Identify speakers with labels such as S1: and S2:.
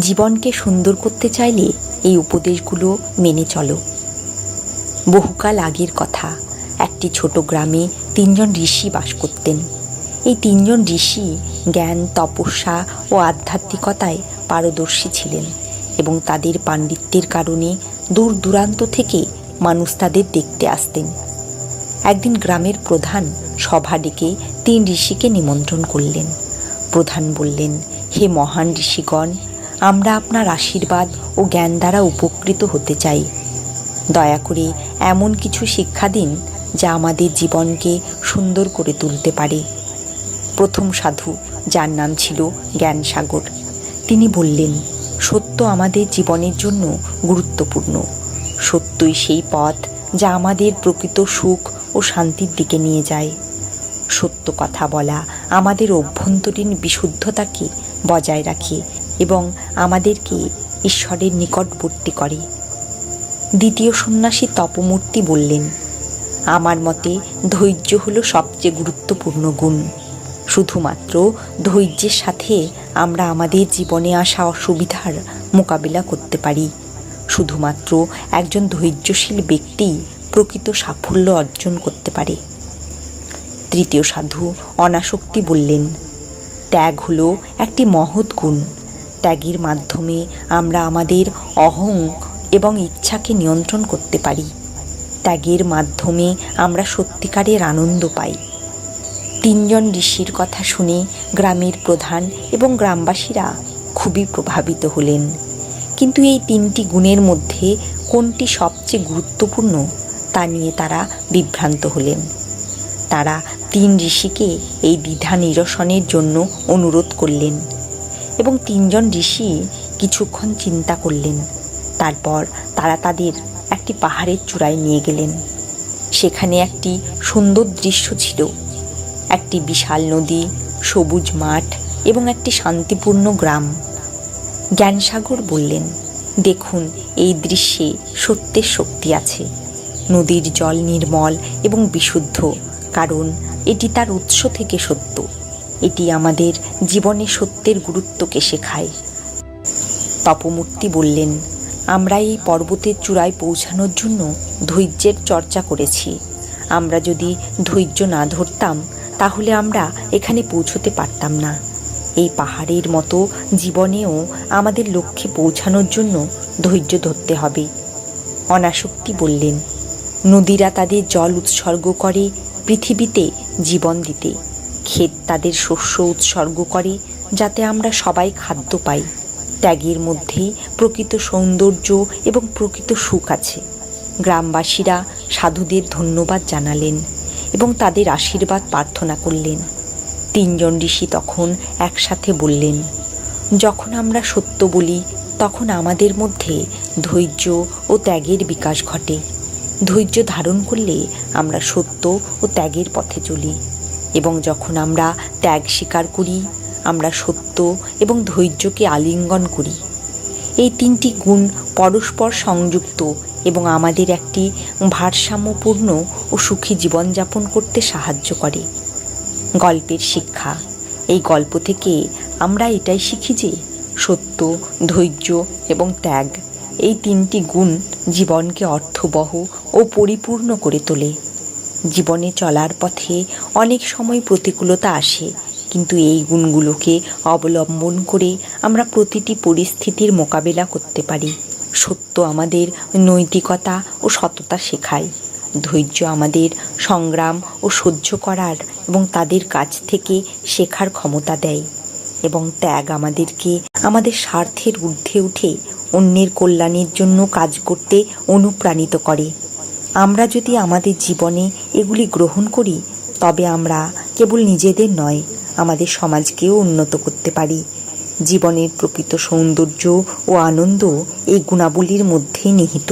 S1: জীবনকে সুন্দর করতে চাইলে এই উপদেশগুলো মেনে চলো। বহুকাল আগের কথা, একটি ছোট গ্রামে 3 জন ঋষি বাস করতেন। এই 3 জন ঋষি জ্ঞান, তপস্যা ও আধ্যাত্মিকতায় পারদর্শী ছিলেন এবং তাদের পাণ্ডিত্যের কারণে দূর দূরান্ত থেকে মানুষ তাদের দেখতে আসতেন। একদিন গ্রামের প্রধান সভা ডেকে 3 ঋষিকে নিমন্ত্রণ করলেন। প্রধান বললেন, হে মহান ঋষিগণ, আমরা আপনার আশীর্বাদ ও জ্ঞান দ্বারা উপকৃত হতে চাই। দয়া করে এমন কিছু শিক্ষা দিন যা আমাদের জীবনকে সুন্দর করে তুলতে পারে। প্রথম সাধু, যার নাম ছিল জ্ঞানসাগর, তিনি বললেন, সত্য আমাদের জীবনের জন্য গুরুত্বপূর্ণ। সত্যই সেই পথ যা আমাদের প্রকৃত সুখ ও শান্তির দিকে নিয়ে যায়। সত্য কথা বলা আমাদের অভ্যন্তরীণ বিশুদ্ধতাকে বজায় রাখে এবং আমাদেরকে ঈশ্বরের নিকটবর্তী করে। দ্বিতীয় সন্ন্যাসী তপমূর্তি বললেন, আমার মতে ধৈর্য হলো সবচেয়ে গুরুত্বপূর্ণ গুণ। শুধুমাত্র ধৈর্যের সাথে আমরা আমাদের জীবনে আসা অসুবিধার মোকাবিলা করতে পারি। শুধুমাত্র একজন ধৈর্যশীল ব্যক্তি প্রকৃত সাফল্য অর্জন করতে পারে। তৃতীয় সাধু অনাসক্তি বললেন, ত্যাগ হলো একটি মহৎ গুণ। ত্যাগের মাধ্যমে আমরা আমাদের অহং এবং ইচ্ছাকে নিয়ন্ত্রণ করতে পারি। ত্যাগের মাধ্যমে আমরা সত্যিকারের আনন্দ পাই। 3 জন ঋষির কথা শুনে গ্রামের প্রধান এবং গ্রামবাসীরা খুবই প্রভাবিত হলেন। কিন্তু এই 3টি গুণের মধ্যে কোনটি সবচেয়ে গুরুত্বপূর্ণ তা নিয়ে তারা বিভ্রান্ত হলেন। তারা 3 ঋষিকে এই দ্বিধা নিরসনের জন্য অনুরোধ করলেন এবং 3 জন ঋষি কিছুক্ষণ চিন্তা করলেন। তারপর তারা তাদের একটি পাহাড়ের চূড়ায় নিয়ে গেলেন। সেখানে একটি সুন্দর দৃশ্য ছিল, একটি বিশাল নদী, সবুজ মাঠ এবং একটি শান্তিপূর্ণ গ্রাম। জ্ঞানসাগর বললেন, দেখুন, এই দৃশ্যে সত্যের শক্তি আছে। নদীর জল নির্মল এবং বিশুদ্ধ, কারণ এটি তার উৎস থেকে সত্য। এটি আমাদের জীবনে সত্যের গুরুত্বকে শেখায়। তপমূর্তি বললেন, আমরা এই পর্বতের চূড়ায় পৌঁছানোর জন্য ধৈর্যের চর্চা করেছি। আমরা যদি ধৈর্য না ধরতাম তাহলে আমরা এখানে পৌঁছতে পারতাম না। এই পাহাড়ের মতো জীবনেও আমাদের লক্ষ্যে পৌঁছানোর জন্য ধৈর্য ধরতে হবে। অনাসক্তি বললেন, নদীরা তাদের জল উৎসর্গ করে পৃথিবীতে জীবন দিতে। ক্ষেত তাদের শস্য উৎসর্গ করে যাতে আমরা সবাই খাদ্য পাই। ত্যাগের মধ্যেই প্রকৃত সৌন্দর্য এবং প্রকৃত সুখ আছে। গ্রামবাসীরা সাধুদের ধন্যবাদ জানালেন এবং তাদের আশীর্বাদ প্রার্থনা করলেন। 3 জন ঋষি তখন একসাথে বললেন, যখন আমরা সত্য বলি তখন আমাদের মধ্যে ধৈর্য ও ত্যাগের বিকাশ ঘটে। ধৈর্য ধারণ করলে আমরা সত্য ও ত্যাগের পথে চলি এবং যখন আমরা ত্যাগ স্বীকার করি আমরা সত্য এবং ধৈর্যকে আলিঙ্গন করি। এই 3টি গুণ পরস্পর সংযুক্ত এবং আমাদের একটি ভারসাম্যপূর্ণ ও সুখী জীবনযাপন করতে সাহায্য করে। গল্পের শিক্ষা, এই গল্প থেকে আমরা এটাই শিখি যে সত্য, ধৈর্য এবং ত্যাগ, এই 3টি গুণ জীবনকে অর্থবহ ও পরিপূর্ণ করে তোলে। জীবনে চলার পথে অনেক সময় প্রতিকূলতা আসে, কিন্তু এই গুণগুলোকে অবলম্বন করে আমরা প্রতিটি পরিস্থিতির মোকাবেলা করতে পারি। সত্য আমাদের নৈতিকতা ও সততা শেখায়। ধৈর্য আমাদের সংগ্রাম ও সহ্য করার এবং তাদের কাছ থেকে শেখার ক্ষমতা দেয় এবং ত্যাগ আমাদেরকে আমাদের স্বার্থের ঊর্ধ্বে উঠে অন্যের কল্যাণের জন্য কাজ করতে অনুপ্রাণিত করে। আমরা যদি আমাদের জীবনে এগুলি গ্রহণ করি তবে আমরা কেবল নিজেদের নয়, আমাদের সমাজকেও উন্নত করতে পারি। জীবনের প্রকৃত সৌন্দর্য ও আনন্দ এই গুণাবলীর মধ্যেই নিহিত।